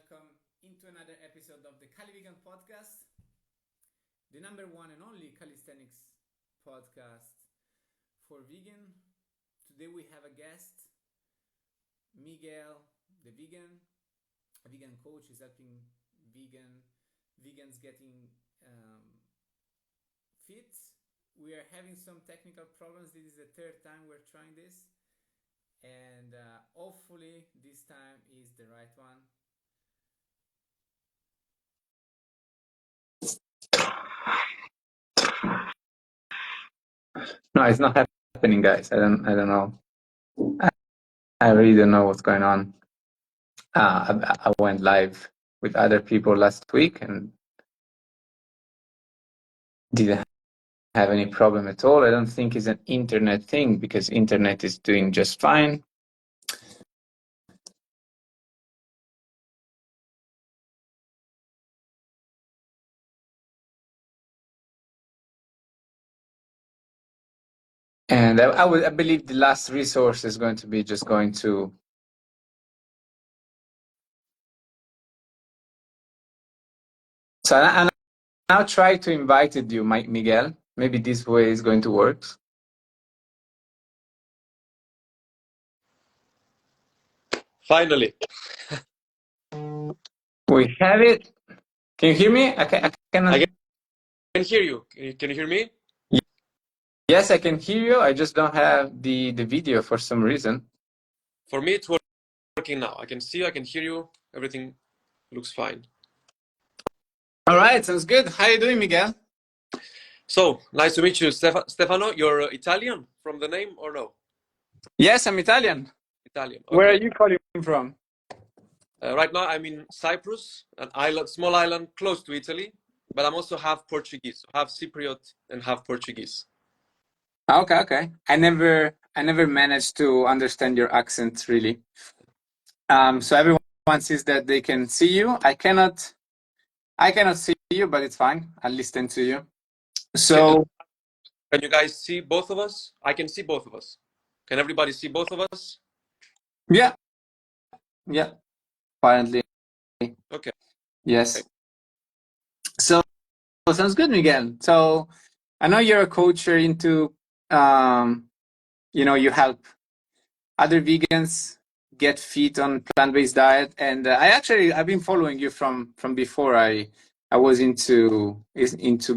welcome into another episode of the CALIVEGAN podcast, the number one and only calisthenics podcast for vegan. Today we have a guest, Miguel the Vegan, a vegan coach. Is helping vegans getting fit. We are having some technical problems. This is the third time we're trying this, and hopefully this time is the right one. No, it's not happening, guys. I don't know. I really don't know what's going on. I went live with other people last week and didn't have any problem at all. I don't think it's an internet thing because internet is doing just fine. And I believe the last resource is going to be just going to so I now try to invite you, Miguel. Maybe this way is going to work. Finally. We have it. Can you hear me? I can hear you. Can you hear me? Yes, I can hear you. I just don't have the video for some reason. For me, it's working now. I can see you, I can hear you. Everything looks fine. All right, sounds good. How are you doing, Miguel? So, nice to meet you, Stefano. You're Italian from the name or no? Yes, I'm Italian. Italian. Okay. Where are you calling from? Right now, I'm in Cyprus, an island, small island close to Italy, but I'm also half Portuguese, half Cypriot and half Portuguese. Okay. I never managed to understand your accent really. So everyone sees that they can see you. I cannot see you, but it's fine. I'll listen to you. So can you guys see both of us? I can see both of us. Can everybody see both of us? Yeah. Apparently. Okay. Yes. Okay. So sounds good, Miguel. So I know you're a coach. You're into you help other vegans get fit on plant-based diet, and I've been following you from before I was into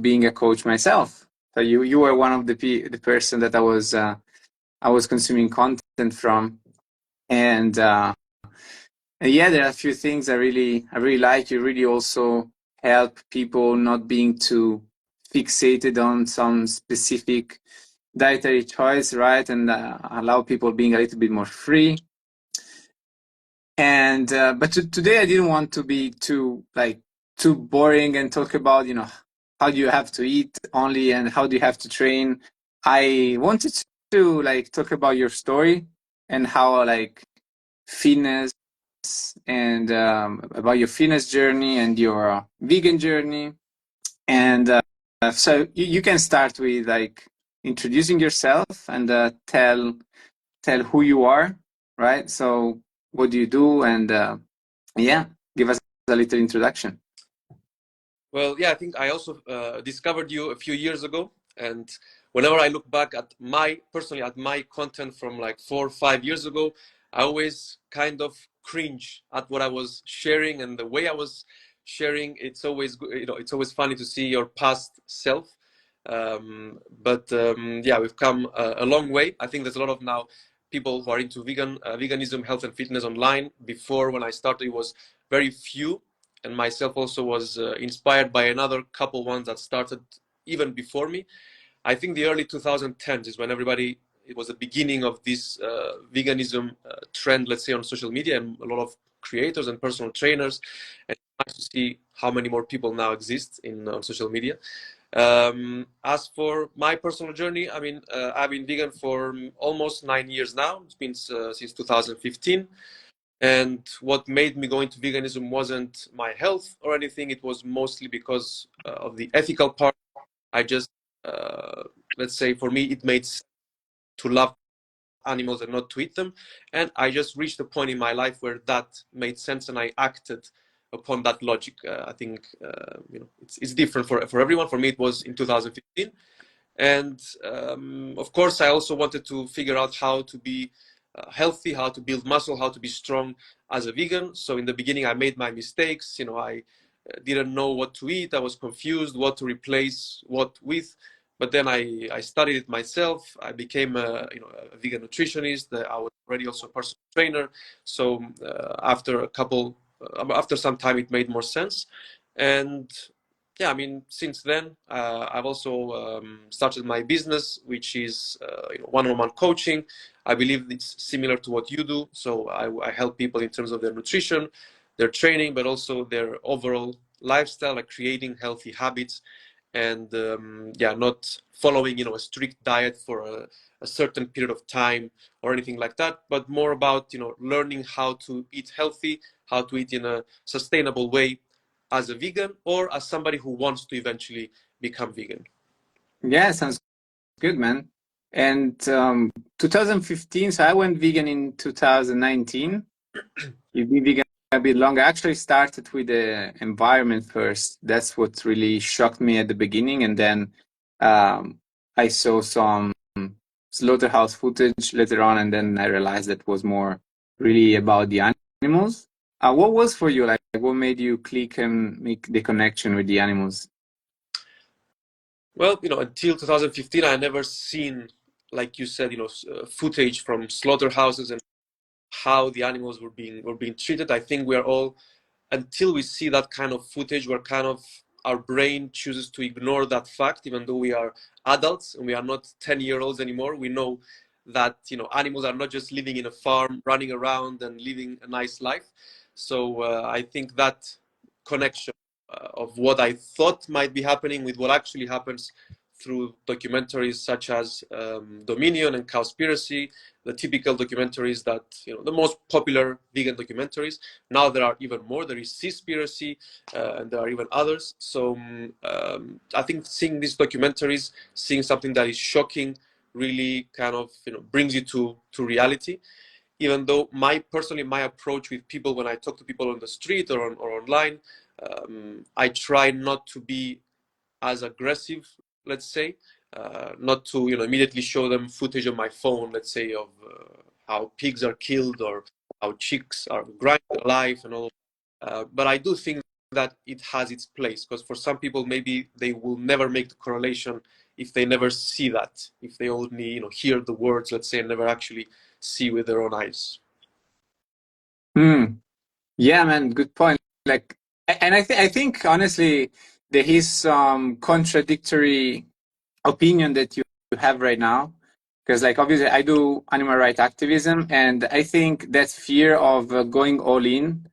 being a coach myself. So you were one of the person that I was consuming content from, and yeah, there are a few things I really like. You really also help people not being too fixated on some specific dietary choice, right? And allow people being a little bit more free. And but today I didn't want to be too boring and talk about how do you have to eat only and how do you have to train. I wanted to talk about your story and how fitness and about your fitness journey and your vegan journey. And so you can start with introducing yourself and tell who you are, right? So what do you do? And yeah, give us a little introduction. Well, yeah, I think I also discovered you a few years ago, and whenever I look back at my content from like 4 or 5 years ago, I always kind of cringe at what I was sharing and the way I was sharing. It's always it's always funny to see your past self. Yeah, we've come a long way. I think there's a lot of now people who are into veganism, health and fitness online. Before, when I started, it was very few, and myself also was inspired by another couple ones that started even before me. I think the early 2010s is when it was the beginning of this veganism trend, let's say, on social media, and a lot of creators and personal trainers. And it's nice to see how many more people now exist on social media. As for my personal journey, I mean, I've been vegan for almost 9 years now. It's been since 2015. And what made me go into veganism wasn't my health or anything. It was mostly because of the ethical part. I just, let's say, for me, it made sense to love animals and not to eat them. And I just reached a point in my life where that made sense, and I acted upon that logic. I think it's different for everyone. For me, it was in 2015, and of course, I also wanted to figure out how to be healthy, how to build muscle, how to be strong as a vegan. So in the beginning, I made my mistakes. I didn't know what to eat. I was confused what to replace what with. But then I studied it myself. I became a vegan nutritionist. I was already also a personal trainer. So after some time, it made more sense. And yeah, I mean, since then, I've also started my business, which is one-on-one coaching. I believe it's similar to what you do. So I help people in terms of their nutrition, their training, but also their overall lifestyle, like creating healthy habits and not following a strict diet for a certain period of time or anything like that, but more about learning how to eat healthy, how to eat in a sustainable way as a vegan or as somebody who wants to eventually become vegan. Yeah, sounds good, man. And 2015, so I went vegan in 2019. You've been vegan a bit longer. I actually started with the environment first. That's what really shocked me at the beginning. And then I saw some slaughterhouse footage later on, and then I realized that was more really about the animals. What was for you, like, what made you click and make the connection with the animals? Well, until 2015, I never seen, like you said, footage from slaughterhouses and how the animals were being treated. I think we are all, until we see that kind of footage, our brain chooses to ignore that fact, even though we are adults and we are not 10-year-olds anymore. We know that animals are not just living in a farm, running around and living a nice life. So I think that connection of what I thought might be happening with what actually happens through documentaries such as Dominion and Cowspiracy, the typical documentaries that, the most popular vegan documentaries. Now there are even more. There is Seaspiracy, and there are even others. So I think seeing these documentaries, seeing something that is shocking, really kind of brings you to reality. Even though my approach with people when I talk to people on the street or online, I try not to be as aggressive, let's say, not to immediately show them footage on my phone, let's say, of how pigs are killed or how chicks are grinded alive and all. But I do think that it has its place, because for some people maybe they will never make the correlation if they never see that, if they only hear the words, let's say, and never actually see with their own eyes. Yeah, man, good point. Like, and I think honestly, there is some contradictory opinion that you have right now, because like obviously I do animal rights activism, and I think that fear of going all in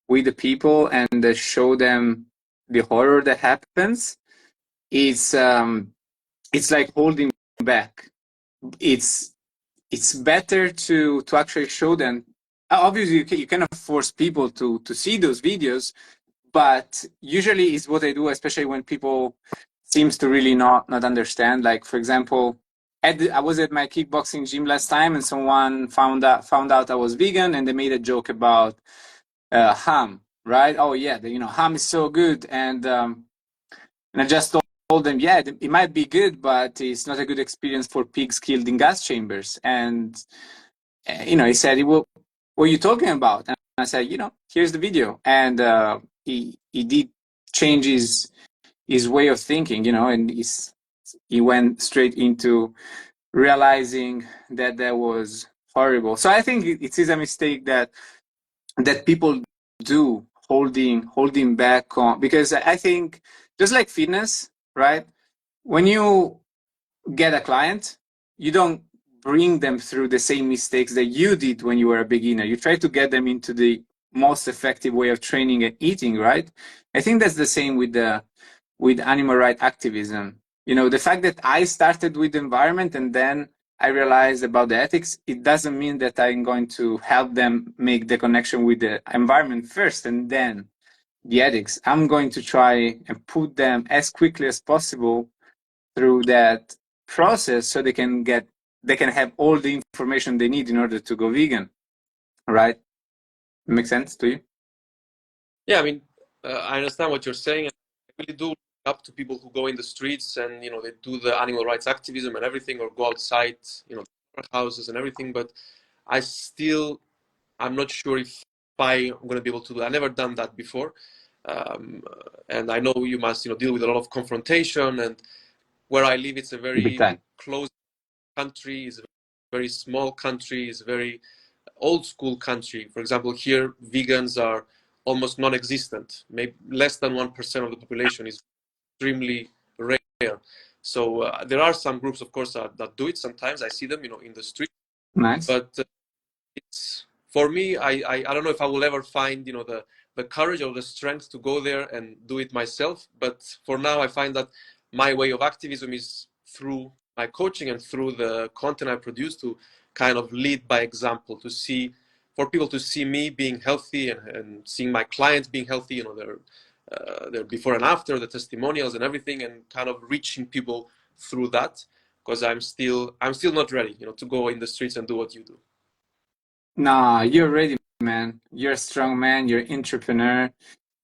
with the people and show them the horror that happens, it's like holding back. It's it's better to actually show them. Obviously, you cannot force people to see those videos, but usually it's what I do, especially when people seems to really not understand. Like, for example, I was at my kickboxing gym last time, and someone found out I was vegan, and they made a joke about ham, right? Oh yeah, ham is so good, and I just told them, yeah, it might be good, but it's not a good experience for pigs killed in gas chambers. And he said, what are you talking about? And I said, here's the video. And he did change his way of thinking, and he went straight into realizing that was horrible. So I think it is a mistake that people do, holding back on, because I think just like fitness, right? When you get a client, you don't bring them through the same mistakes that you did when you were a beginner. You try to get them into the most effective way of training and eating, right? I think that's the same with animal rights activism. The fact that I started with the environment and then I realized about the ethics, it doesn't mean that I'm going to help them make the connection with the environment first and then the ethics. I'm going to try and put them as quickly as possible through that process so they can have all the information they need in order to go vegan, right? Make sense to you? Yeah, I mean, I understand what you're saying. I really do look up to people who go in the streets and they do the animal rights activism and everything, or go outside, houses and everything. But I'm not sure if I'm going to be able to do. I never done that before, um, and I know you must deal with a lot of confrontation. And where I live, it's a Big very time. closed country. It's a very small country. It's a very old school country. For example, here vegans are almost non-existent. Maybe less than 1% of the population is extremely rare. So there are some groups, of course, that do it. Sometimes I see them, in the street. Nice. But it's for me. I don't know if I will ever find, the courage or the strength to go there and do it myself. But for now, I find that my way of activism is through my coaching and through the content I produce, to kind of lead by example, for people to see me being healthy, and seeing my clients being healthy, their before and after, the testimonials and everything, and kind of reaching people through that, because I'm still not ready, to go in the streets and do what you do. Nah, you're ready, man. You're a strong man. You're an entrepreneur.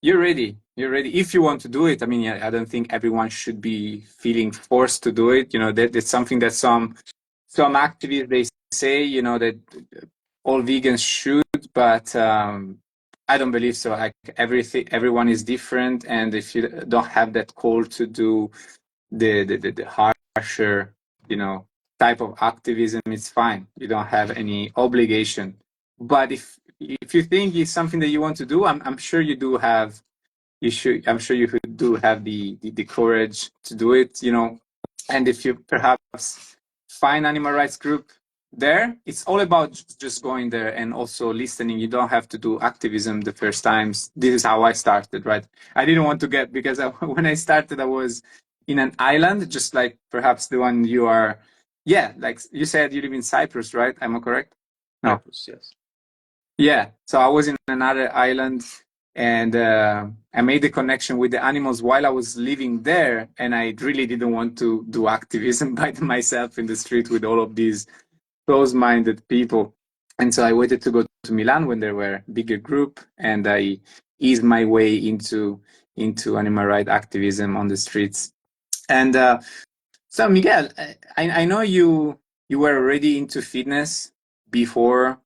You're ready. You're ready. If you want to do it, I mean, yeah, I don't think everyone should be feeling forced to do it. That's something that some activists they say, that all vegans should, but I don't believe so. Like everyone is different, and if you don't have that call to do the harsher, type of activism, it's fine. You don't have any obligation. But if you think it's something that you want to do, I'm sure you do have I'm sure you do have the courage to do it, and if you perhaps find animal rights group there, it's all about just going there and also listening. You don't have to do activism the first times. This is how I started, right? I didn't want to get, because when I started, I was in an island, just like perhaps the one you are. Yeah, like you said, you live in Cyprus, right? Am I correct? No. Cyprus, yes. Yeah, so I was in another island, and I made the connection with the animals while I was living there, and I really didn't want to do activism by myself in the street with all of these close-minded people. And so I waited to go to Milan when there were a bigger group, and I eased my way into animal rights activism on the streets. And so Miguel, I know you were already into fitness before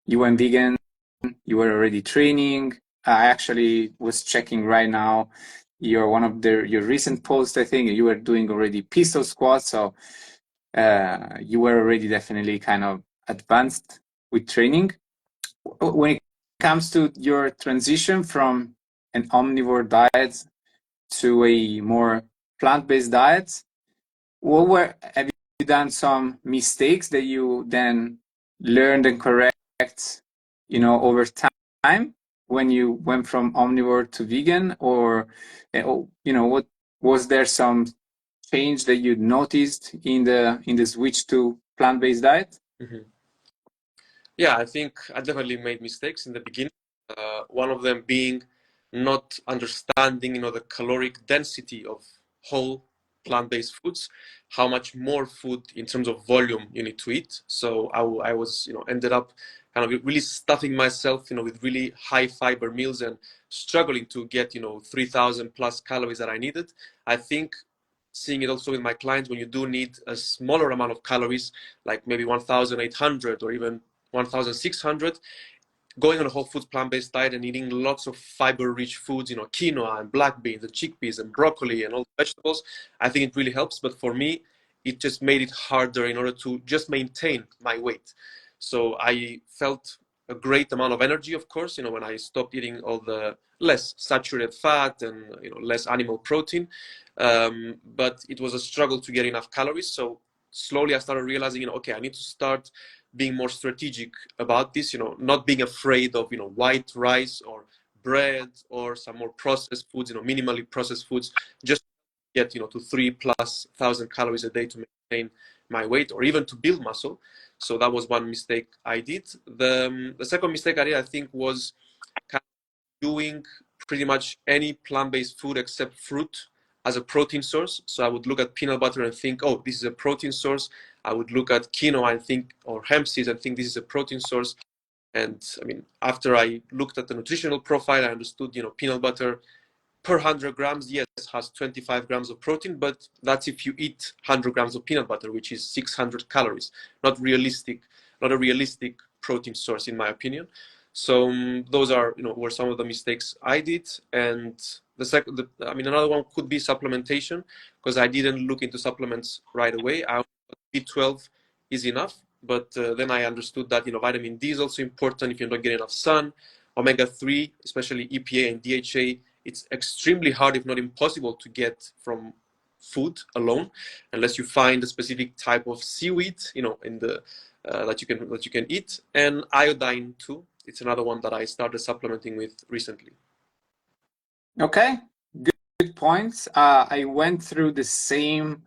you went vegan. You were already training. I actually was checking right now your recent post. I think you were doing already pistol squats, so you were already definitely kind of advanced with training. When it comes to your transition from an omnivore diet to a more plant-based diet, have you done some mistakes that you then learned and correct, over time when you went from omnivore to vegan? Or what was there some change that you noticed in the switch to plant-based diet? Mm-hmm. Yeah, I think I definitely made mistakes in the beginning. One of them being not understanding, the caloric density of whole plant-based foods, how much more food in terms of volume you need to eat. So I was, ended up kind of really stuffing myself, with really high fiber meals, and struggling to get, 3,000 plus calories that I needed. I think seeing it also with my clients, when you do need a smaller amount of calories, like maybe 1,800 or even 1,600, going on a whole foods plant-based diet and eating lots of fiber-rich foods, quinoa and black beans and chickpeas and broccoli and all the vegetables, I think it really helps. But for me, it just made it harder in order to just maintain my weight. So I felt a great amount of energy, of course, when I stopped eating all the less saturated fat and less animal protein. But it was a struggle to get enough calories. So slowly I started realizing, okay, I need to start being more strategic about this, not being afraid of, white rice or bread or some more processed foods, minimally processed foods, just get, to 3,000+ calories a day to maintain my weight or even to build muscle. So that was one mistake I did. The second mistake I did, I think, was kind of doing pretty much any plant-based food except fruit as a protein source. So I would look at peanut butter and think, oh, this is a protein source. I would look at quinoa and think, or hemp seeds and think this is a protein source. And I mean, after I looked at the nutritional profile, I understood, peanut butter per 100 grams, yes, has 25 grams of protein, but that's if you eat 100 grams of peanut butter, which is 600 calories. Not realistic, not a realistic protein source, in my opinion. So those are, were some of the mistakes I did. And another one could be supplementation, because I didn't look into supplements right away. B12 is enough, but then I understood that, vitamin D is also important if you're not getting enough sun. Omega-3, especially EPA and DHA, it's extremely hard, if not impossible, to get from food alone, unless you find a specific type of seaweed, in the that you can eat. And iodine too. It's another one that I started supplementing with recently. Okay, good points. I went through the same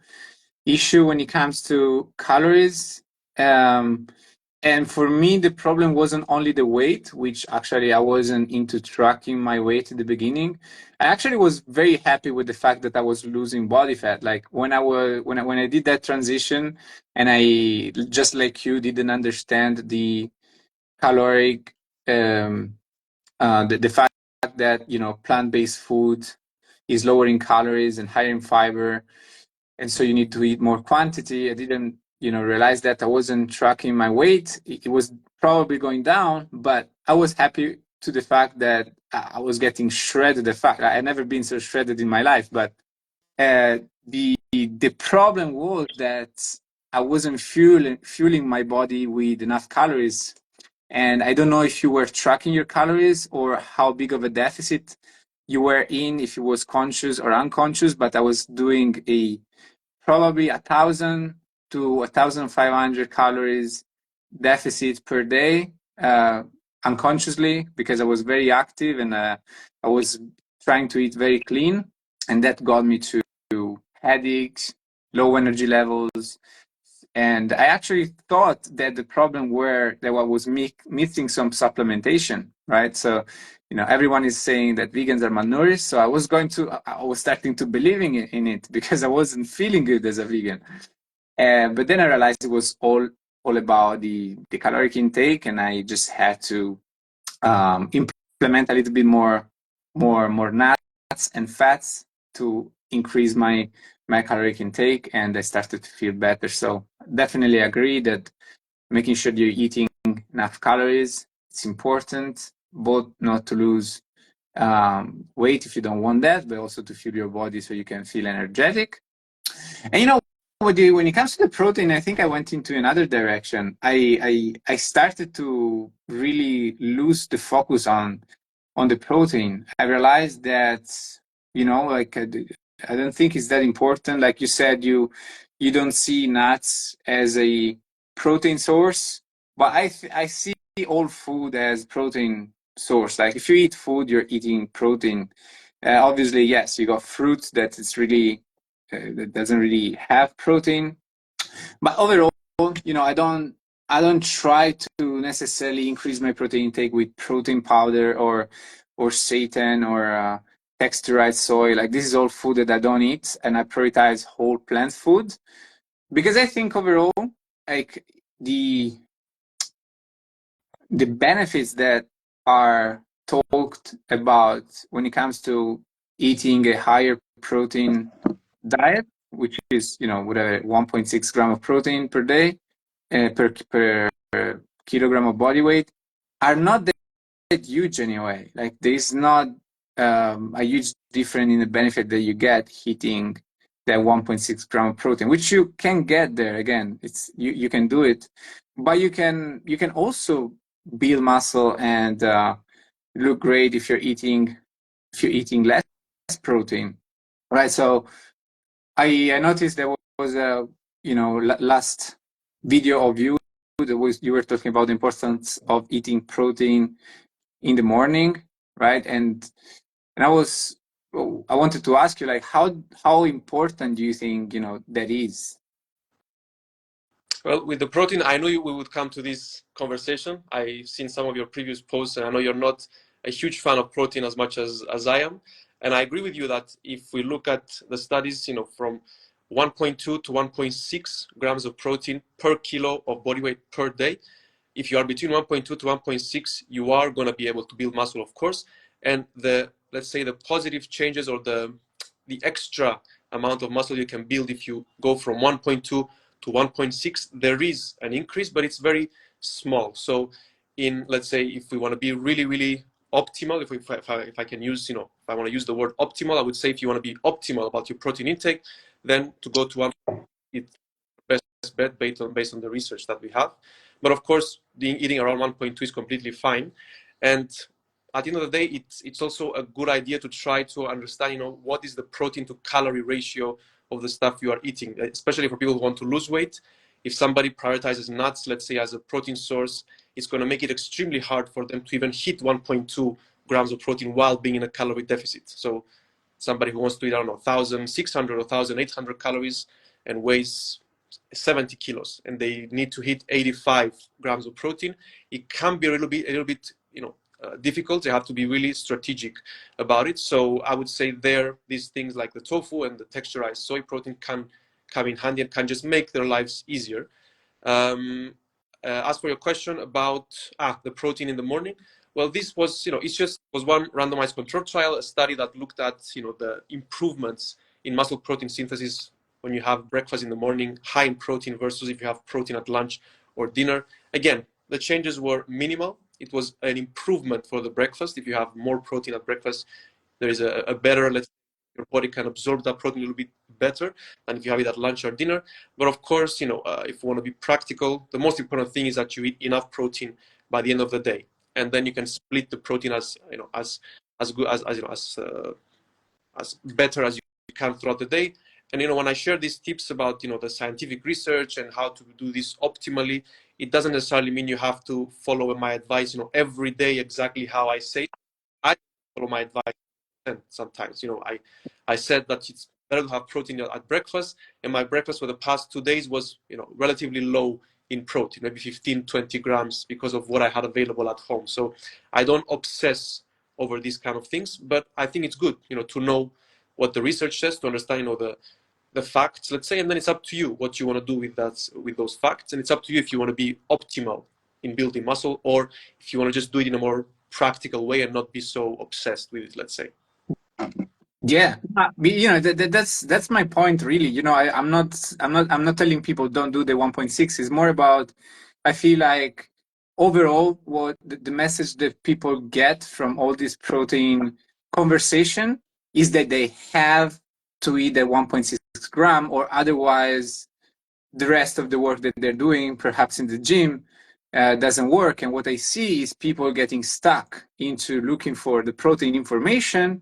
issue when it comes to calories. And for me, the problem wasn't only the weight, which actually I wasn't into tracking my weight at the beginning. I actually was very happy with the fact that I was losing body fat. Like when I did that transition, and I, just like you, didn't understand the caloric, the fact that plant-based food is lower in calories and higher in fiber, and so you need to eat more quantity. I didn't realize that I wasn't tracking my weight. It was probably going down, but I was happy to the fact that I was getting shredded. The fact I had never been so shredded in my life, but the problem was that I wasn't fueling my body with enough calories. And I don't know if you were tracking your calories or how big of a deficit you were in, if it was conscious or unconscious, but I was doing probably 1,000 to 1,500 calories deficit per day, unconsciously, because I was very active and I was trying to eat very clean, and that got me to headaches, low energy levels. And I actually thought that the problem were that I was missing some supplementation, right? So, everyone is saying that vegans are malnourished. So I was starting to believing in it because I wasn't feeling good as a vegan. But then I realized it was all about the caloric intake, and I just had to implement a little bit more nuts and fats to increase my caloric intake, and I started to feel better. So definitely agree that making sure you're eating enough calories, it's important, both not to lose weight if you don't want that, but also to fuel your body so you can feel energetic. And when it comes to the protein, I think I went into another direction. I started to really lose the focus on the protein. I realized that like I don't think it's that important. Like you said, you don't see nuts as a protein source, but I see all food as protein source. Like if you eat food, you're eating protein. Obviously, yes, you got fruits that it's really that doesn't really have protein, but overall, I don't try to necessarily increase my protein intake with protein powder or seitan or texturized soy. Like this is all food that I don't eat, and I prioritize whole plant food because I think overall, like the benefits that are talked about when it comes to eating a higher protein diet, which is whatever 1.6 gram of protein per day per kilogram of body weight, are not that huge anyway. Like there is not a huge difference in the benefit that you get hitting that 1.6 gram of protein, which you can get there. Again, it's you can do it, but you can also build muscle and look great if you're eating less protein, right? So I noticed there was a last video of you that you were talking about the importance of eating protein in the morning, right? And I wanted to ask you, like, how important do you think that is? Well, with the protein, I knew we would come to this conversation. I've seen some of your previous posts, and I know you're not a huge fan of protein as much as I am. And I agree with you that if we look at the studies, from 1.2 to 1.6 grams of protein per kilo of body weight per day, if you are between 1.2 to 1.6, you are going to be able to build muscle, of course. And the, let's say, the positive changes or the extra amount of muscle you can build if you go from 1.2 to 1.6, there is an increase, but it's very small. So in, let's say, if we want to be really, really optimal, if I can use, if I want to use the word optimal, I would say if you want to be optimal about your protein intake, then to go to 1, it's best bet based on the research that we have. But of course, eating around 1.2 is completely fine. And at the end of the day, it's also a good idea to try to understand, what is the protein to calorie ratio of the stuff you are eating, especially for people who want to lose weight. If somebody prioritizes nuts, let's say, as a protein source, it's going to make it extremely hard for them to even hit 1.2 grams of protein while being in a calorie deficit. So somebody who wants to eat, I don't know, 1,600 or 1,800 calories and weighs 70 kilos, and they need to hit 85 grams of protein, it can be a little bit, difficult. They have to be really strategic about it. So I would say these things like the tofu and the texturized soy protein can come in handy and can just make their lives easier. As for your question about the protein in the morning, well, this was, it just was one randomized control trial, a study that looked at, the improvements in muscle protein synthesis when you have breakfast in the morning, high in protein, versus if you have protein at lunch or dinner. Again, the changes were minimal. It was an improvement for the breakfast. If you have more protein at breakfast, there is a better, your body can absorb that protein a little bit better than if you have it at lunch or dinner. But of course, if you want to be practical, the most important thing is that you eat enough protein by the end of the day, and then you can split the protein as good as better as you can throughout the day. And when I share these tips about the scientific research and how to do this optimally, it doesn't necessarily mean you have to follow my advice every day exactly how I say it. I follow my advice. And sometimes I said that it's better to have protein at breakfast, and my breakfast for the past 2 days was relatively low in protein, maybe 15-20 grams, because of what I had available at home. So I don't obsess over these kind of things, but I think it's good to know what the research says, to understand the facts, let's say, and then it's up to you what you want to do with those facts, and it's up to you if you want to be optimal in building muscle, or if you want to just do it in a more practical way and not be so obsessed with it, let's say. Yeah, that's my point, really. I'm not telling people don't do the 1.6. It's more about, I feel like overall what the message that people get from all this protein conversation is that they have to eat the 1.6 gram, or otherwise the rest of the work that they're doing, perhaps in the gym, doesn't work. And what I see is people getting stuck into looking for the protein information,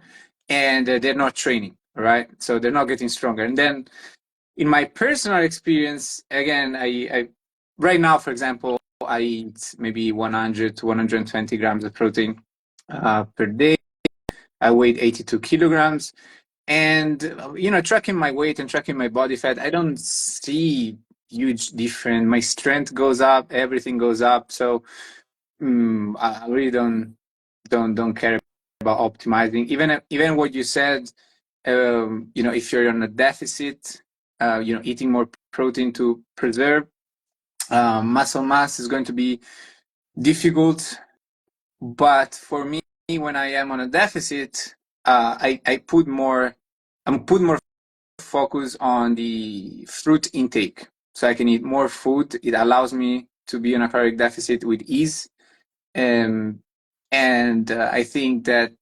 and they're not training, right? So they're not getting stronger. And then in my personal experience, again, I right now, for example, I eat maybe 100 to 120 grams of protein per day. I weighed 82 kilograms. And, tracking my weight and tracking my body fat, I don't see huge difference. My strength goes up, everything goes up. So I really don't care about optimizing. Even what you said, if you're on a deficit, eating more protein to preserve muscle mass is going to be difficult. But for me, when I am on a deficit, I put more focus on the fruit intake, so I can eat more food. It allows me to be on a caloric deficit with ease. And I think that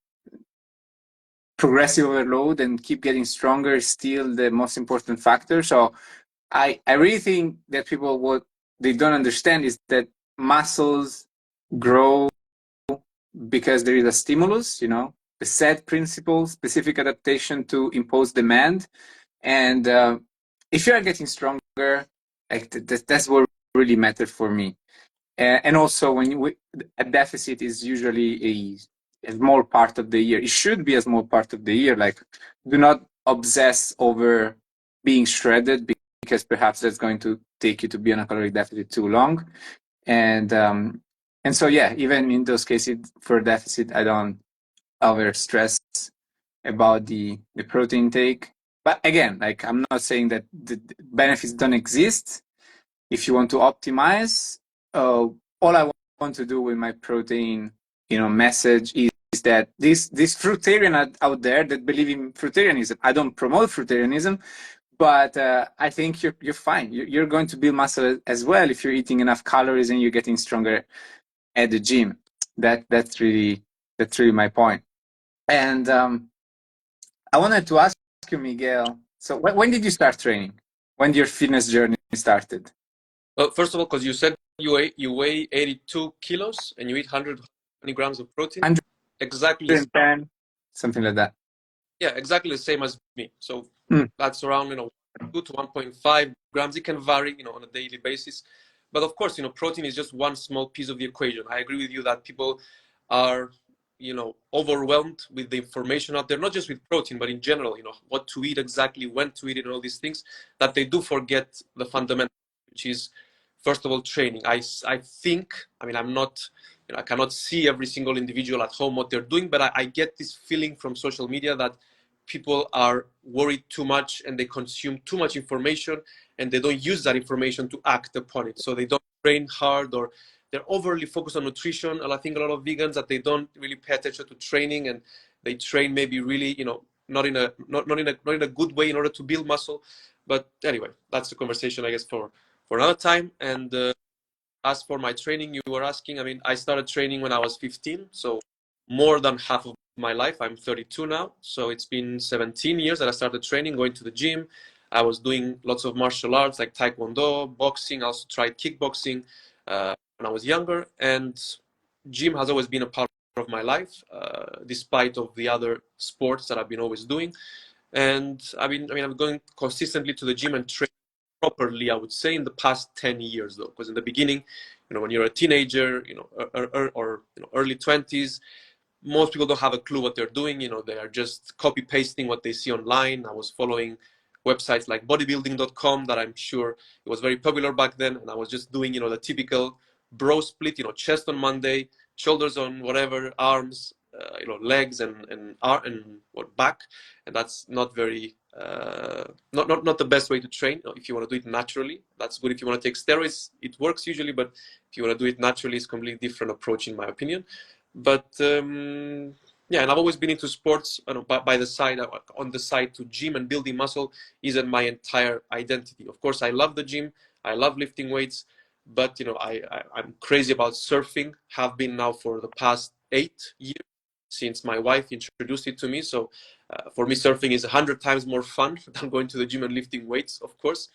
progressive overload and keep getting stronger is still the most important factor. So I really think that people, what they don't understand is that muscles grow because there is a stimulus, the set principle, specific adaptation to impose demand. And if you are getting stronger, that's what really matters for me. And also, a deficit is usually a small part of the year. It should be a small part of the year. Like, do not obsess over being shredded, because perhaps that's going to take you to be on a caloric deficit too long. And so, yeah, even in those cases for deficit, I don't over stress about the protein intake. But again, like, I'm not saying that the benefits don't exist. If you want to optimize, all I want to do with my protein, message is that this fruitarian out there that believe in fruitarianism. I don't promote fruitarianism, but I think you're fine. You're going to build muscle as well if you're eating enough calories and you're getting stronger at the gym. That's really my point. And I wanted to ask you, Miguel. So when did you start training? When did your fitness journey started? Well, first of all, because you said you weigh 82 kilos and you eat 120 grams of protein, exactly 110, something like that. yeah, exactly the same as me. So Mm. that's around 2 to 1.5 grams. It can vary on a daily basis, but of course protein is just one small piece of the equation. I agree with you that people are overwhelmed with the information out there, not just with protein but in general, what to eat exactly, when to eat it, and all these things, that they do forget the fundamental, which is first of all training. I think, I'm not, I cannot see every single individual at home what they're doing, but I get this feeling from social media that people are worried too much and they consume too much information and they don't use that information to act upon it. So they don't train hard, or they're overly focused on nutrition. And I think a lot of vegans that they don't really pay attention to training, and they train maybe really, not in a good way in order to build muscle. But anyway, that's a conversation, I guess, for another time. And as for my training, you were asking, I started training when I was 15, so more than half of my life. I'm 32 now, so it's been 17 years that I started training, going to the gym. I was doing lots of martial arts like taekwondo, boxing. I also tried kickboxing when I was younger, and gym has always been a part of my life, despite of the other sports that I've been always doing. And I'm going consistently to the gym and train properly, I would say, in the past 10 years, though, because in the beginning, when you're a teenager, or early 20s, most people don't have a clue what they're doing. They are just copy pasting what they see online. I was following websites like bodybuilding.com that I'm sure it was very popular back then, and I was just doing the typical bro split, chest on Monday, shoulders on whatever, arms, legs and what, back. And that's not very not the best way to train. If you want to do it naturally, that's good. If you want to take steroids, it works usually, but if you want to do it naturally, it's a completely different approach in my opinion. But yeah, and I've always been into sports. By the side, on the side to gym and building muscle isn't my entire identity. Of course, I love the gym, I love lifting weights, but I'm crazy about surfing. Have been now for the past 8 years since my wife introduced it to me. So for me, surfing is 100 times more fun than going to the gym and lifting weights, of course.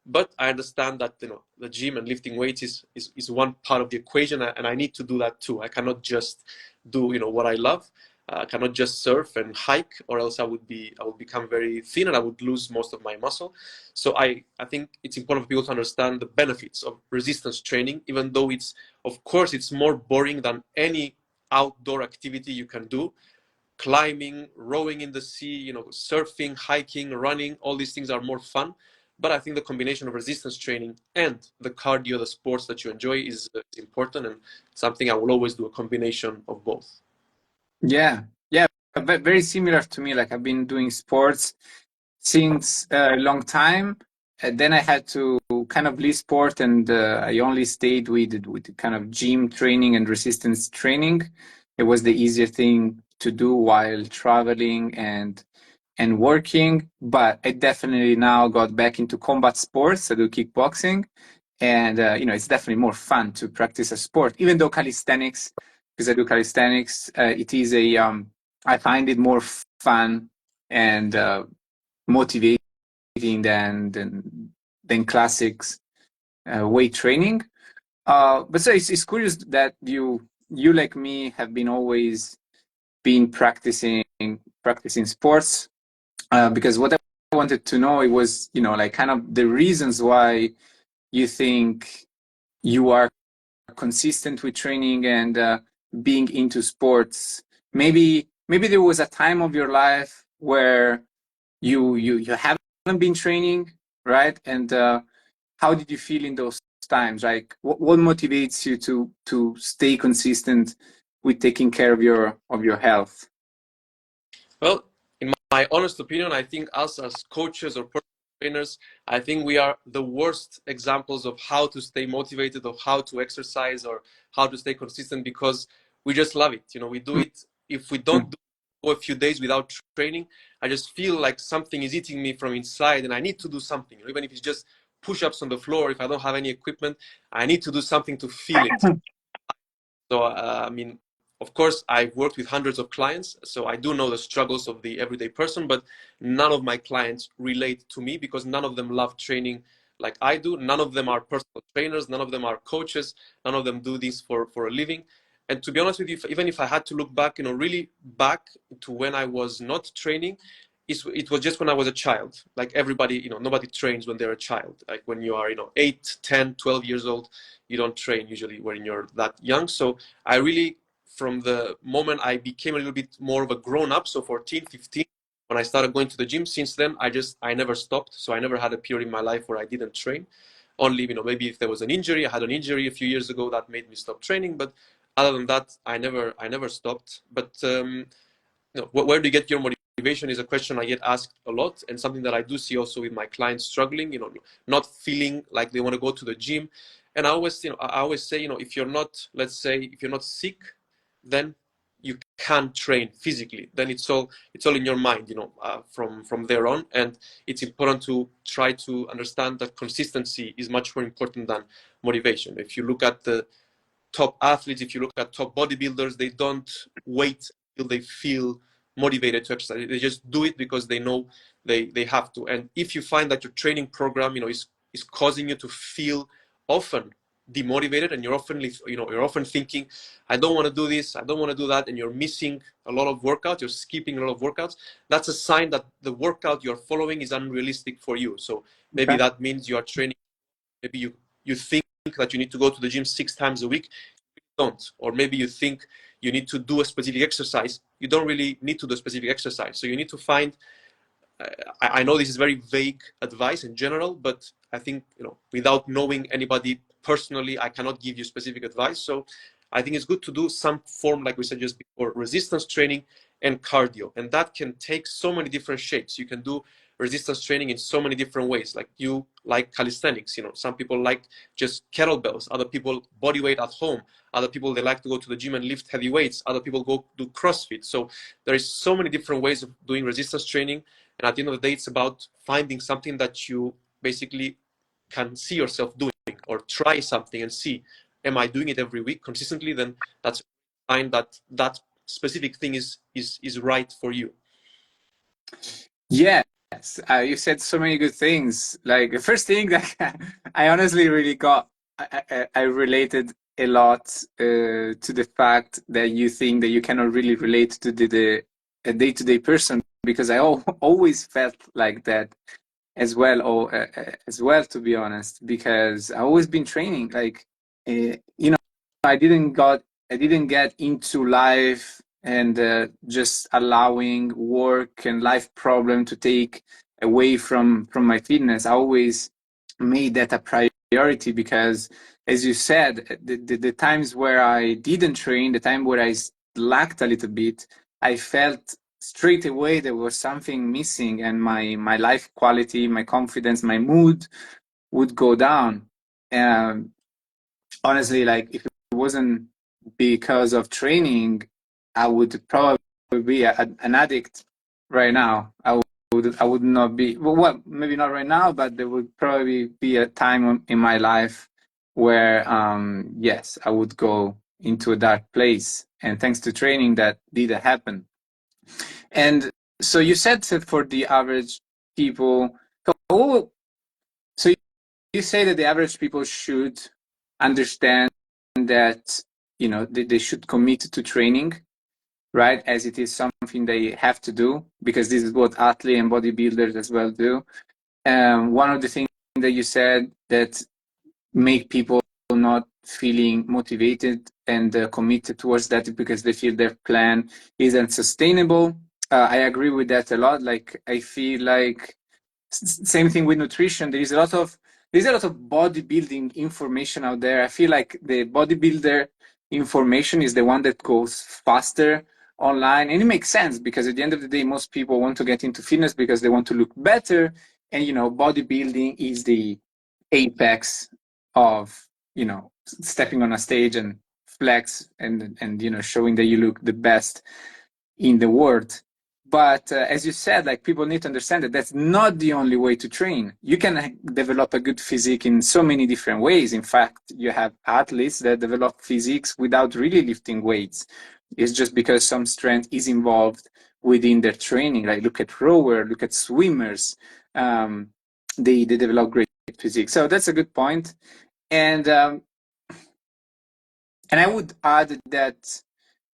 But I understand that the gym and lifting weights is one part of the equation, and I need to do that too. I cannot just do what I love. I cannot just surf and hike, or else I would become very thin and I would lose most of my muscle. So I think it's important for people to understand the benefits of resistance training, even though of course it's more boring than any outdoor activity you can do. Climbing, rowing in the sea, surfing, hiking, running, all these things are more fun. But I think the combination of resistance training and the cardio, the sports that you enjoy, is important, and something I will always do, a combination of both. Yeah, very similar to me. Like I've been doing sports since a long time. And then I had to kind of leave sport, and I only stayed with kind of gym training and resistance training. It was the easier thing to do while traveling and working. But I definitely now got back into combat sports. I do kickboxing, and it's definitely more fun to practice a sport, even though calisthenics, because I do calisthenics, it is I find it more fun and motivating than classics weight training. But so it's curious that you like me have been always been practicing sports, because what I wanted to know, it was like kind of the reasons why you think you are consistent with training and being into sports. Maybe there was a time of your life where you haven't been training, right? And how did you feel in those times? Like what motivates you to stay consistent with taking care of your health? Well, in my honest opinion, I think us as coaches or trainers, I think we are the worst examples of how to stay motivated, of how to exercise, or how to stay consistent, because we just love it. You know, we do it. If we don't do it for a few days without training, I just feel like something is eating me from inside, and I need to do something. Even if it's just push-ups on the floor, if I don't have any equipment, I need to do something to feel it. So, I mean, of course, I've worked with hundreds of clients, so I do know the struggles of the everyday person, but none of my clients relate to me because none of them love training like I do. None of them are personal trainers. None of them are coaches. None of them do this for a living. And to be honest with you, even if I had to look back, really back to when I was not training, it was just when I was a child. Like everybody, nobody trains when they're a child. Like when you are, 8, 10, 12 years old, you don't train usually when you're that young. So I really, from the moment I became a little bit more of a grown up, so 14, 15, when I started going to the gym, since then, I never stopped. So I never had a period in my life where I didn't train. Only, maybe if there was an injury, I had an injury a few years ago that made me stop training. But other than that, I never stopped. But, where do you get your motivation is a question I get asked a lot, and something that I do see also with my clients struggling, not feeling like they want to go to the gym. And I always say, if you're not, let's say, if you're not sick, then you can train physically. Then it's all in your mind, from there on. And it's important to try to understand that consistency is much more important than motivation. If you look at the top athletes, if you look at top bodybuilders, they don't wait till they feel motivated to exercise. They just do it because they know they have to. And if you find that your training program, is causing you to feel often demotivated, and you're often thinking, I don't want to do this, I don't want to do that, and you're missing a lot of workouts, you're skipping a lot of workouts, that's a sign that the workout you're following is unrealistic for you. So maybe that means you are training, maybe you think that you need to go to the gym 6 times a week, don't. Or maybe you think you need to do a specific exercise, you don't really need to do a specific exercise. So you need to find, I know this is very vague advice in general, but I think, without knowing anybody personally, I cannot give you specific advice. So I think it's good to do some form, like we said just before, resistance training and cardio. And that can take so many different shapes. You can do resistance training in so many different ways. Like you like calisthenics, some people like just kettlebells, other people body weight at home, other people, they like to go to the gym and lift heavy weights, other people go do CrossFit. So there is so many different ways of doing resistance training. And at the end of the day, it's about finding something that you basically can see yourself doing, or try something and see, am I doing it every week consistently? Then that's a sign that that specific thing is right for you. Yes, you said so many good things. Like the first thing that I honestly really I related a lot to the fact that you think that you cannot really relate to the a day-to-day person, because I always felt like that as well, to be honest, because I always been training. Like, I didn't get into life and just allowing work and life problem to take away from my fitness. I always made that a priority because, as you said, the times where I didn't train, the time where I lacked a little bit, I felt straight away there was something missing, and my life quality, my confidence, my mood would go down. Honestly, like if it wasn't because of training, I would probably be an addict right now. I would not be, well, maybe not right now, but there would probably be a time in my life where, yes, I would go into a dark place. And thanks to training, that didn't happen. And so you said that for the average people, so you say that the average people should understand that, they should commit to training, right? As it is something they have to do, because this is what athletes and bodybuilders as well do. One of the things that you said that make people not feeling motivated and committed towards that because they feel their plan isn't sustainable. I agree with that a lot. Like, I feel like same thing with nutrition. There's a lot of bodybuilding information out there. I feel like the bodybuilder information is the one that goes faster online, and it makes sense because at the end of the day, most people want to get into fitness because they want to look better, And bodybuilding is the apex of stepping on a stage and flex and showing that you look the best in the world. But as you said, like, people need to understand that that's not the only way to train. You can develop a good physique in so many different ways. In fact, you have athletes that develop physiques without really lifting weights. It's just because some strength is involved within their training. Like, look at rower, look at swimmers. Um, they develop great physique. So that's a good point. And I would add that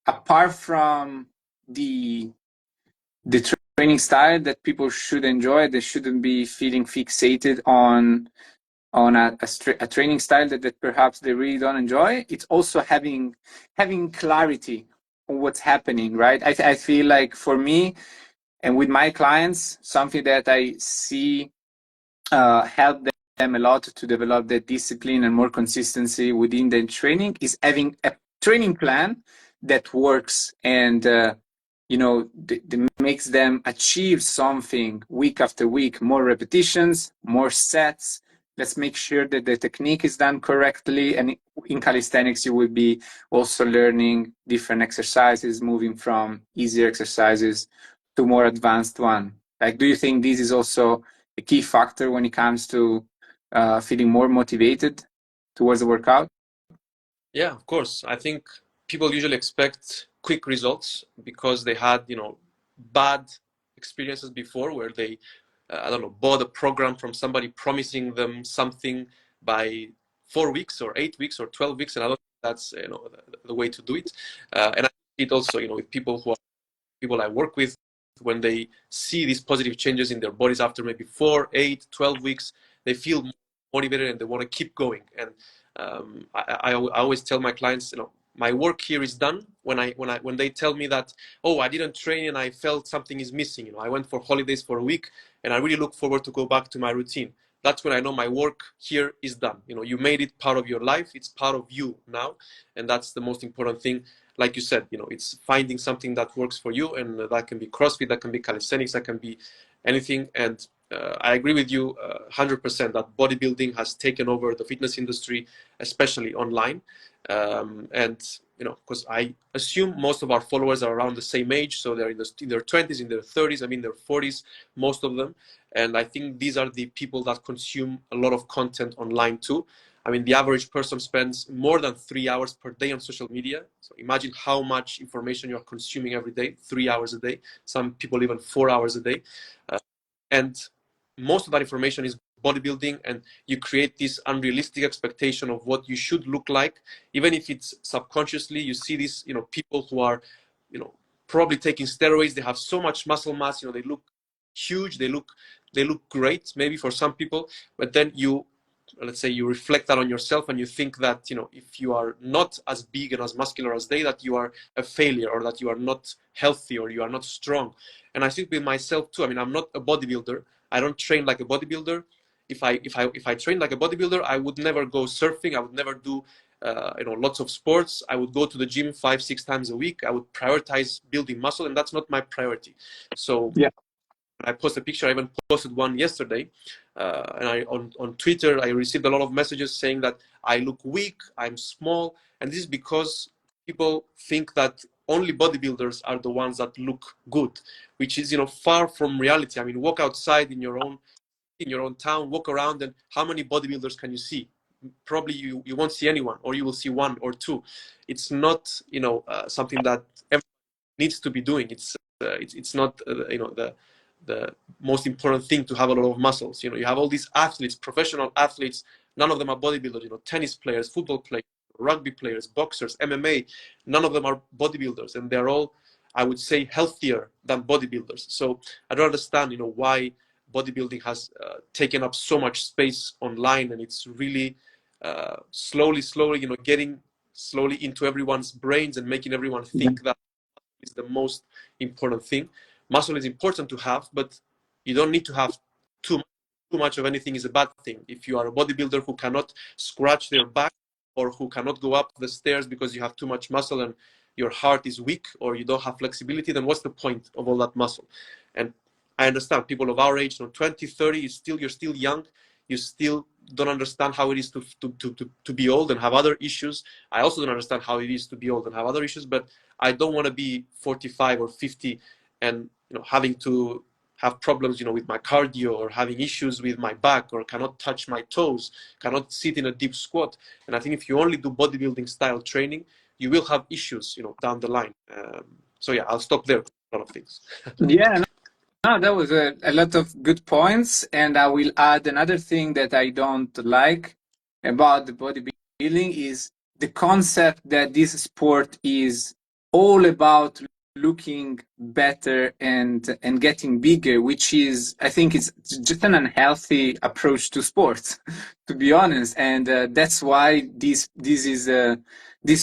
apart from the training style that people should enjoy, they shouldn't be feeling fixated on a training style that perhaps they really don't enjoy. It's also having clarity on what's happening, right? I feel like for me and with my clients, something that I see help them a lot to develop that discipline and more consistency within the training is having a training plan that works and that makes them achieve something week after week, more repetitions, more sets. Let's make sure that the technique is done correctly. And in calisthenics, you will be also learning different exercises, moving from easier exercises to more advanced one. Like, do you think this is also a key factor when it comes to feeling more motivated towards the workout? Yeah, of course. I think people usually expect quick results because they had, bad experiences before where they, I don't know, bought a program from somebody promising them something by 4 weeks or 8 weeks or 12 weeks. And I don't think that's, the way to do it. And I see it also, with people I work with, when they see these positive changes in their bodies after maybe 4, 8, 12 weeks, they feel motivated and they want to keep going. And I always tell my clients, my work here is done when they tell me that, oh, I didn't train and I felt something is missing. I went for holidays for a week and I really look forward to go back to my routine. That's when I know my work here is done. You made it part of your life. It's part of you now, and that's the most important thing. Like you said, it's finding something that works for you, and that can be CrossFit, that can be calisthenics, that can be anything. And I agree with you 100% that bodybuilding has taken over the fitness industry, especially online. And because I assume most of our followers are around the same age, so they're in their 20s, in their 30s, I mean their 40s, most of them. And I think these are the people that consume a lot of content online too. I mean, the average person spends more than 3 hours per day on social media. So imagine how much information you're consuming every day, 3 hours a day. Some people even 4 hours a day. And most of that information is bodybuilding, and you create this unrealistic expectation of what you should look like, even if it's subconsciously. You see these, people who are, probably taking steroids. They have so much muscle mass. They look huge. They look great, maybe for some people. But then let's say you reflect that on yourself and you think that, if you are not as big and as muscular as they, that you are a failure, or that you are not healthy, or you are not strong. And I think with myself too. I mean, I'm not a bodybuilder. I don't train like a bodybuilder. If I trained like a bodybuilder, I would never go surfing. I would never do lots of sports. I would go to the gym 5-6 times a week. I would prioritize building muscle, and that's not my priority. So Yeah. I posted a picture. I even posted one yesterday, and on Twitter I received a lot of messages saying that I look weak, I'm small, and this is because people think that only bodybuilders are the ones that look good, which is far from reality. I mean, walk outside in your own town, walk around, and how many bodybuilders can you see? Probably you won't see anyone, or you will see one or two. It's not something that everyone needs to be doing. It's not the most important thing to have a lot of muscles. You have all these athletes, professional athletes. None of them are bodybuilders. Tennis players, football players, rugby players, boxers, MMA. None of them are bodybuilders, and they're all, I would say, healthier than bodybuilders. So I don't understand, why bodybuilding has taken up so much space online, and it's really slowly, getting slowly into everyone's brains and making everyone Yeah. think that is the most important thing. Muscle is important to have, but you don't need to have too much of anything is a bad thing. If you are a bodybuilder who cannot scratch their back, or who cannot go up the stairs because you have too much muscle and your heart is weak, or you don't have flexibility, then what's the point of all that muscle? And I understand people of our age, 20, 30, you're still young. You still don't understand how it is to be old and have other issues. I also don't understand how it is to be old and have other issues, but I don't want to be 45 or 50 and having to have problems with my cardio, or having issues with my back, or cannot touch my toes, cannot sit in a deep squat. And I think if you only do bodybuilding style training, you will have issues down the line. So yeah, I'll stop there. A lot of things. Yeah, no, that was a lot of good points, and I will add another thing that I don't like about the bodybuilding is the concept that this sport is all about looking better and getting bigger, which is, I think, it's just an unhealthy approach to sports, to be honest, and that's why this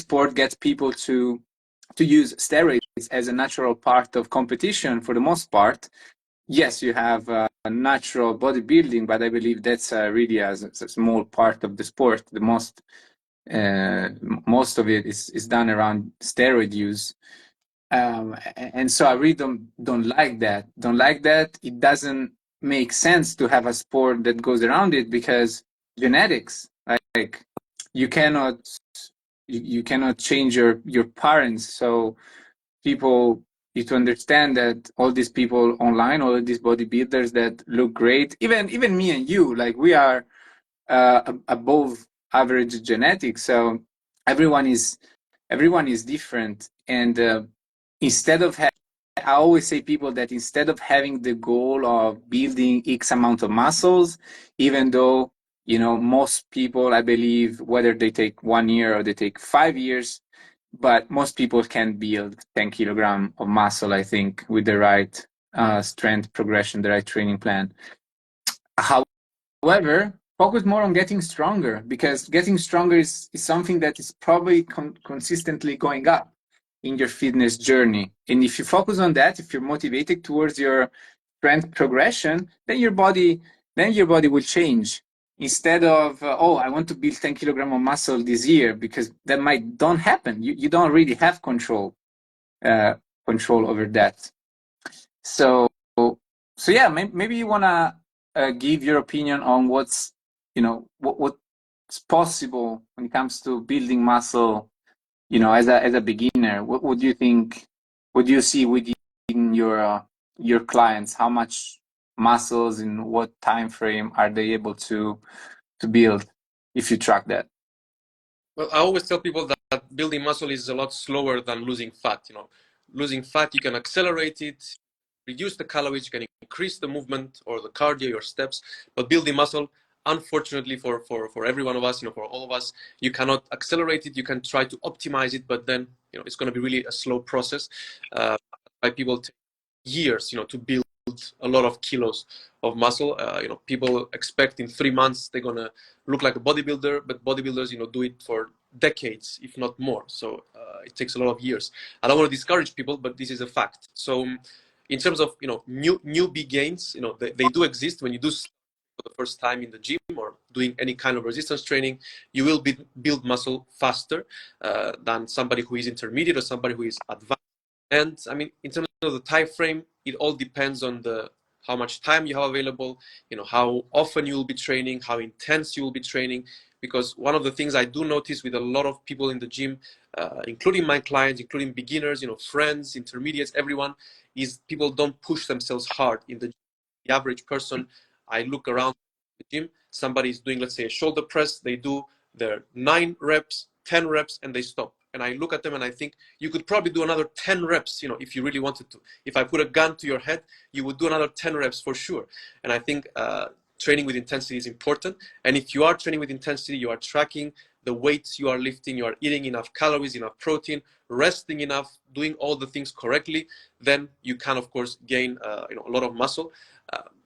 sport gets people to use steroids as a natural part of competition for the most part. Yes, you have a natural bodybuilding, but I believe that's really a small part of the sport. The uh, most of it is done around steroid use, and so I really don't like that. Don't like that. It doesn't make sense to have a sport that goes around it because genetics, like you cannot you cannot change your parents, so people need to understand that all these people online, all of these bodybuilders that look great, even me and you, like we are above average genetics. So everyone is everyone is different, and instead of I always say people that instead of having the goal of building X amount of muscles, even though most people, I believe, whether they take 1 year or they take 5 years, but most people can build 10 kilogram of muscle, I think, with the right strength progression, the right training plan. However, focus more on getting stronger, because getting stronger is something that is probably consistently going up in your fitness journey. And if you focus on that, if you're motivated towards your strength progression, then your body will change. Instead of oh, I want to build 10 kilogram of muscle this year, because that might don't happen. You don't really have uh, control over that. So yeah, maybe you wanna give your opinion on what's possible when it comes to building muscle. As a beginner, what would you think? What do you see within your clients? How much muscles in what time frame are they able to build if you track that? Well, I always tell people that building muscle is a lot slower than losing fat. Losing fat, you can accelerate it, reduce the calories, you can increase the movement or the cardio, your steps. But building muscle, unfortunately for every one of us, for all of us, you cannot accelerate it. You can try to optimize it, but then it's going to be really a slow process. By people take years, to build a lot of kilos of muscle. People expect in 3 months they're gonna look like a bodybuilder, but bodybuilders, do it for decades, if not more. So it takes a lot of years. I don't want to discourage people, but this is a fact. So in terms of new big gains, they do exist when you do for the first time in the gym or doing any kind of resistance training. You will build muscle faster than somebody who is intermediate or somebody who is advanced. And I mean, in terms of the time frame, it all depends on the how much time you have available, how often you will be training, how intense you will be training. Because one of the things I do notice with a lot of people in the gym, including my clients, including beginners, friends, intermediates, everyone, is people don't push themselves hard in the gym. The average person, I look around the gym, somebody is doing, let's say, a shoulder press, they do their 9 reps, 10 reps, and they stop. And I look at them and I think you could probably do another 10 reps, if you really wanted to. If I put a gun to your head, you would do another 10 reps for sure. And I think training with intensity is important. And if you are training with intensity, you are tracking the weights you are lifting, you are eating enough calories, enough protein, resting enough, doing all the things correctly, then you can, of course, gain a lot of muscle.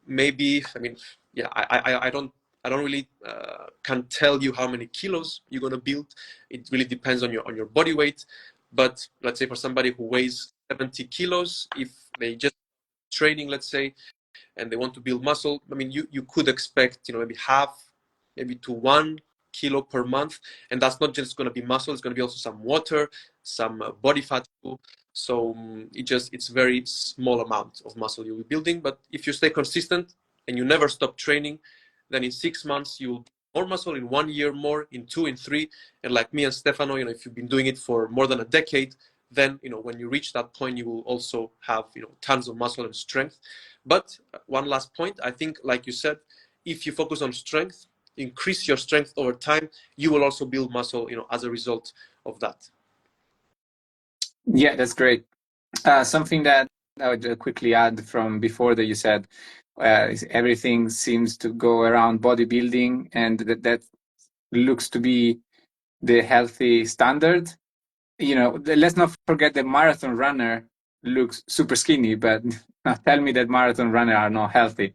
Maybe, I mean, yeah, I don't really can tell you how many kilos you're gonna build. It really depends on your body weight. But let's say for somebody who weighs 70 kilos, if they just training, let's say, and they want to build muscle, I mean, you could expect maybe half, maybe to 1 kilo per month, and that's not just going to be muscle, it's going to be also some water, some body fat too. So it's very small amount of muscle you'll be building. But if you stay consistent and you never stop training, then in 6 months you'll more muscle, in 1 year more, in 2, in 3, and like me and Stefano, if you've been doing it for more than a decade, then when you reach that point, you will also have tons of muscle and strength. But one last point, I think, like you said, if you focus on strength, increase your strength over time, you will also build muscle, as a result of that. Yeah, that's great. Something that I would quickly add from before that you said, everything seems to go around bodybuilding, and that looks to be the healthy standard. Let's not forget the marathon runner looks super skinny, but tell me that marathon runners are not healthy.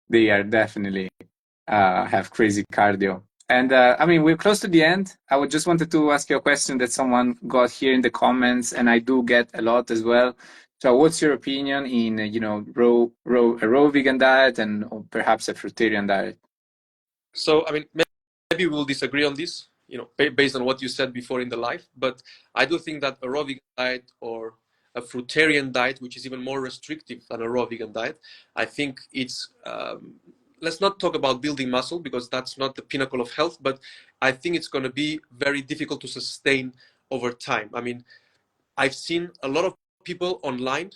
They are definitely have crazy cardio. And I mean, we're close to the end. I would just wanted to ask you a question that someone got here in the comments, and I do get a lot as well. So, what's your opinion in a raw vegan diet and or perhaps a fruitarian diet? So, I mean, maybe we'll disagree on this, based on what you said before in the live. But I do think that a raw vegan diet or a fruitarian diet, which is even more restrictive than a raw vegan diet, I think it's let's not talk about building muscle because that's not the pinnacle of health, but I think it's going to be very difficult to sustain over time. I mean, I've seen a lot of people online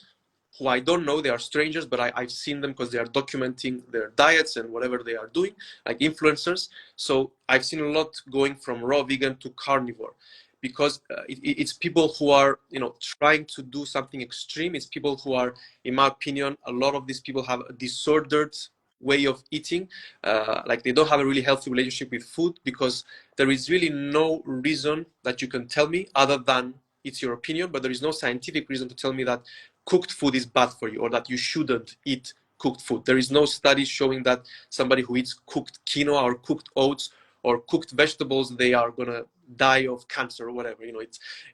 who I don't know, they are strangers, but I've seen them because they are documenting their diets and whatever they are doing, like influencers. So I've seen a lot going from raw vegan to carnivore because it's people who are, trying to do something extreme. It's people who are, in my opinion, a lot of these people have a disordered way of eating. Like they don't have a really healthy relationship with food because there is really no reason that you can tell me other than it's your opinion, but there is no scientific reason to tell me that cooked food is bad for you or that you shouldn't eat cooked food. There is no study showing that somebody who eats cooked quinoa or cooked oats or cooked vegetables, they are gonna die of cancer or whatever.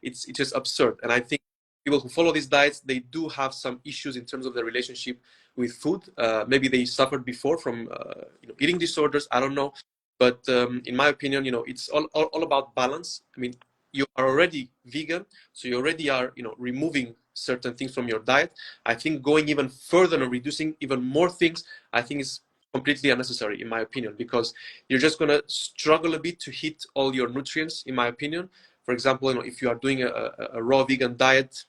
It's just absurd. And I think people who follow these diets, they do have some issues in terms of their relationship with food. Maybe they suffered before from eating disorders. I don't know. But in my opinion, it's all about balance. I mean, you are already vegan, so you already are, removing certain things from your diet. I think going even further and reducing even more things, I think is completely unnecessary, in my opinion, because you're just going to struggle a bit to hit all your nutrients, in my opinion. For example, if you are doing a raw vegan diet,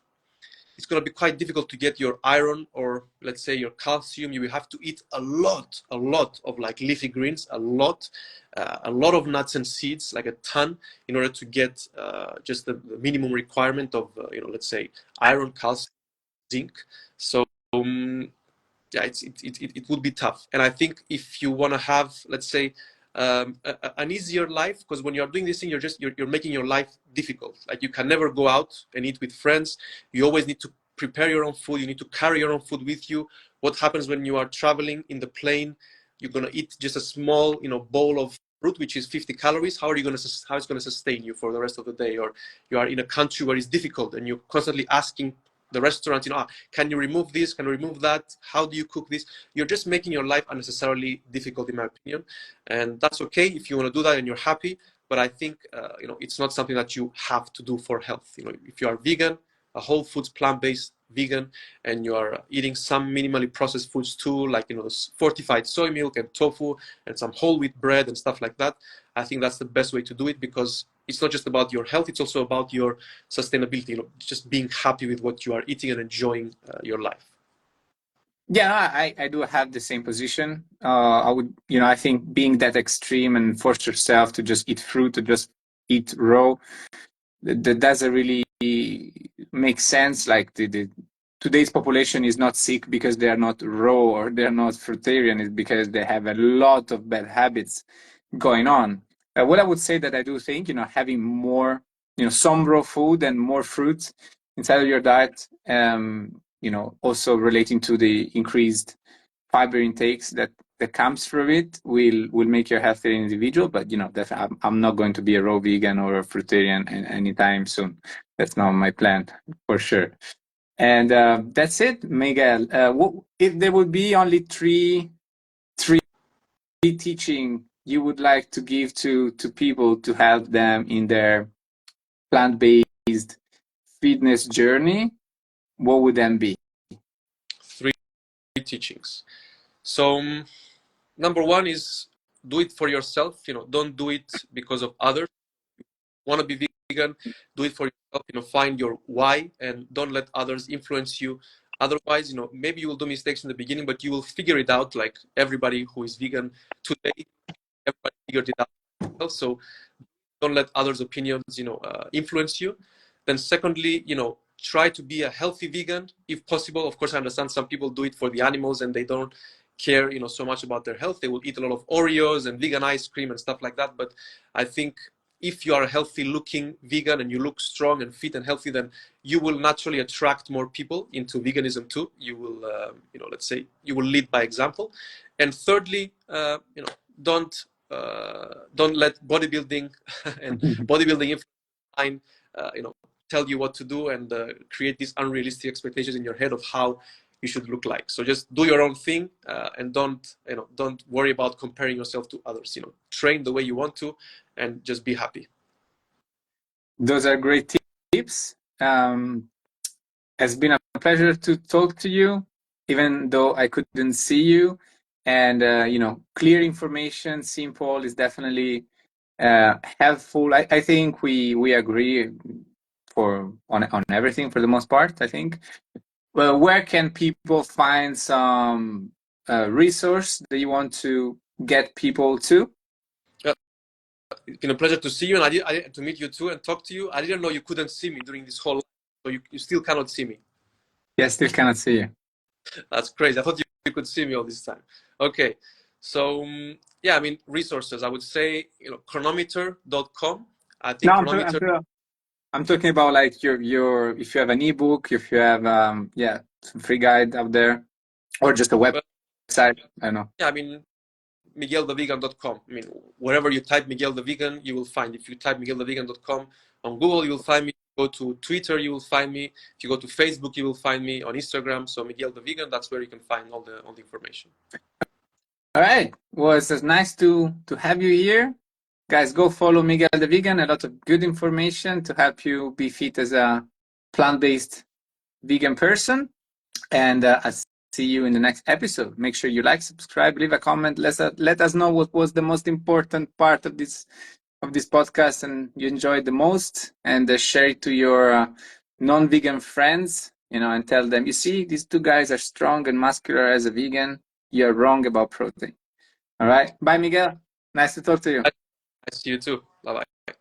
it's going to be quite difficult to get your iron or let's say your calcium. You will have to eat a lot of like leafy greens, a lot of nuts and seeds, like a ton, in order to get just the minimum requirement of let's say iron, calcium, zinc. So yeah, it would be tough. And I think if you want to have, let's say, an easier life, because when you're doing this thing, you're making your life difficult. Like you can never go out and eat with friends. You always need to prepare your own food. You need to carry your own food with you. What happens when you are traveling in the plane? You're gonna eat just a small, bowl of fruit, which is 50 calories. How it's gonna sustain you for the rest of the day? Or you are in a country where it's difficult and you're constantly asking the restaurant, can you remove this? Can you remove that? How do you cook this? You're just making your life unnecessarily difficult, in my opinion. And that's okay if you want to do that and you're happy. But I think, it's not something that you have to do for health. If you are vegan, a whole foods, plant-based vegan, and you are eating some minimally processed foods too, like, fortified soy milk and tofu and some whole wheat bread and stuff like that, I think that's the best way to do it because it's not just about your health, it's also about your sustainability, just being happy with what you are eating and enjoying your life. Yeah, I do have the same position. I would, I think being that extreme and force yourself to just eat fruit, to just eat raw, that doesn't really make sense. Like today's population is not sick because they are not raw or they're not fruitarian. It's because they have a lot of bad habits going on. What I would say that I do think, having more, some raw food and more fruits inside of your diet, also relating to the increased fiber intakes that comes from it will make you a healthier individual. But that I'm not going to be a raw vegan or a fruitarian anytime soon. That's not my plan for sure. And that's it, Miguel. If there would be only three teaching you would like to give to people to help them in their plant-based fitness journey, what would them be? Three teachings. So number one is do it for yourself. Don't do it because of others. Want to be vegan, do it for yourself. Find your why and don't let others influence you. Otherwise, maybe you will do mistakes in the beginning, but you will figure it out. Like everybody who is vegan today, everybody figured it out. So don't let others' opinions, influence you. Then secondly, try to be a healthy vegan if possible. Of course, I understand some people do it for the animals and they don't care, so much about their health. They will eat a lot of Oreos and vegan ice cream and stuff like that. But I think if you are a healthy looking vegan and you look strong and fit and healthy, then you will naturally attract more people into veganism too. You will, let's say you will lead by example. And thirdly, don't let bodybuilding and bodybuilding influence, tell you what to do and create these unrealistic expectations in your head of how you should look like. So just do your own thing and don't worry about comparing yourself to others. Train the way you want to and just be happy. Those are great tips. It's been a pleasure to talk to you, even though I couldn't see you. And clear information, simple, is definitely helpful. I think we agree on everything for the most part, I think. Well, where can people find some resource that you want to get people to? It's been a pleasure to see you, and I to meet you too and talk to you. I didn't know you couldn't see me during this whole life, so you still cannot see me. Yes, still cannot see you. That's crazy. I thought you could see me all this time. Okay, so yeah, I mean resources. I would say chronometer.com. I think No, chronometer. I'm talking about like your if you have an ebook, if you have some free guide out there, or just a website. I don't know. Yeah, I mean Miguelthevegan.com. I mean, wherever you type Miguelthevegan, you will find. If you type Miguelthevegan.com on Google, you will find me. Go to Twitter, you will find me. If you go to Facebook, you will find me on Instagram. So Miguelthevegan, that's where you can find all the information. All right. Well, it's nice to have you here. Guys, go follow Miguelthevegan. A lot of good information to help you be fit as a plant-based vegan person. And I'll see you in the next episode. Make sure you like, subscribe, leave a comment. Let us know what was the most important part of this podcast and you enjoyed the most, and share it to your non-vegan friends, and tell them, you see, these two guys are strong and muscular as a vegan. You're wrong about protein. All right. Bye, Miguel. Nice to talk to you. I see you too. Bye bye.